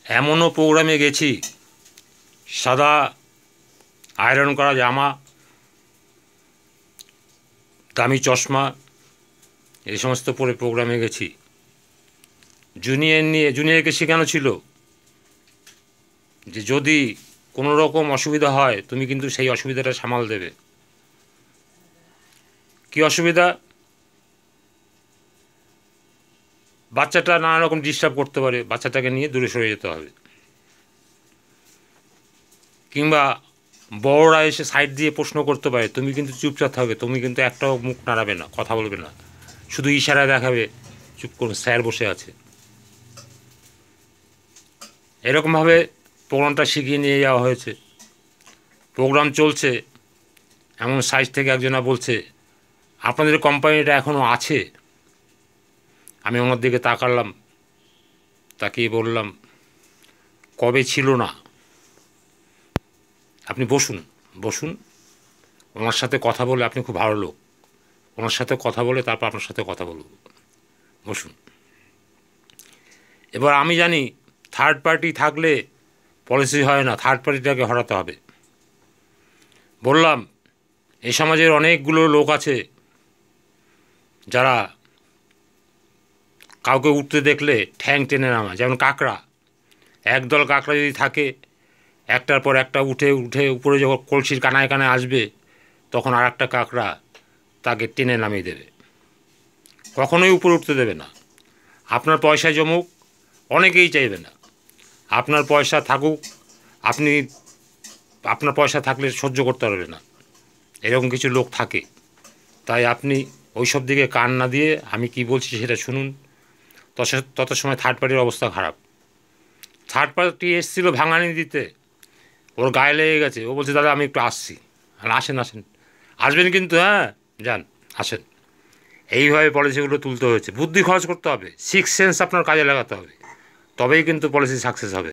এমনও প্রোগ্রামে গেছি, সাদা আয়রন করা জামা, দামি চশমা, এই সমস্ত পরে প্রোগ্রামে গেছি। জুনিয়রকে শেখানো ছিল যে যদি কোনো রকম অসুবিধা হয় তুমি কিন্তু সেই অসুবিধাটা সামাল দেবে। কি অসুবিধা? বাচ্চাটা নানা রকম ডিস্টার্ব করতে পারে, বাচ্চাটাকে নিয়ে দূরে সরে যেতে হবে। কিংবা বড়রা এসে সাইড দিয়ে প্রশ্ন করতে পারে, তুমি কিন্তু চুপচাপ থাকবে, তুমি কিন্তু একটাও মুখ নাড়াবে না, কথা বলবে না, শুধু ইশারা দেখাবে, চুপ করুন স্যার বসে আছে। এরকমভাবে প্রোগ্রামটা শিখিয়ে নিয়ে যাওয়া হয়েছে। প্রোগ্রাম চলছে, এমন সাইজ থেকে একজনা বলছে, আপনাদের কোম্পানিটা এখনও আছে? আমি ওনার দিকে তাকালাম, তাকিয়ে বললাম, কবে ছিল না। আপনি বসুন বসুন, ওনার সাথে কথা বলে, আপনি খুব ভালো লোক, ওনার সাথে কথা বলে তারপর আপনার সাথে কথা বলব, বসুন। এবার আমি জানি থার্ড পার্টি থাকলে পলিসি হয় না, থার্ড পার্টিটাকে হটাতে হবে। বললাম, এই সমাজের অনেকগুলো লোক আছে যারা কাউকে উঠতে দেখলে ঠ্যাং টেনে নামায়, যেমন কাকড়া। একদল কাকড়া যদি থাকে, একটার পর একটা উঠে উঠে উপরে যখন কলসির কানায় কানায় আসবে, তখন আর একটা কাকড়া তাকে টেনে নামিয়ে দেবে, কখনোই উপরে উঠতে দেবে না। আপনার পয়সা জমুক, অনেকেই চাইবে না আপনার পয়সা থাকুক, আপনার পয়সা থাকলে সহ্য করতে পারবে না, এরকম কিছু লোক থাকে। তাই আপনি ওই সব দিকে কান না দিয়ে আমি কি বলছি সেটা শুনুন। তত সময় থার্ড পার্টির অবস্থা খারাপ। থার্ড পার্টি এসেছিলো ভাঙানি দিতে, ওর গায়ে লেগে গেছে। ও বলছে, দাদা আমি একটু আসছি। আর আসেন আসেন, আসবেন কিন্তু, হ্যাঁ যান, আসেন। এইভাবে পলিসিগুলো তুলতে হয়েছে। বুদ্ধি খরচ করতে হবে, সিক্স সেন্স আপনার কাজে লাগাতে হবে, তবেই কিন্তু পলিসি সাকসেস হবে।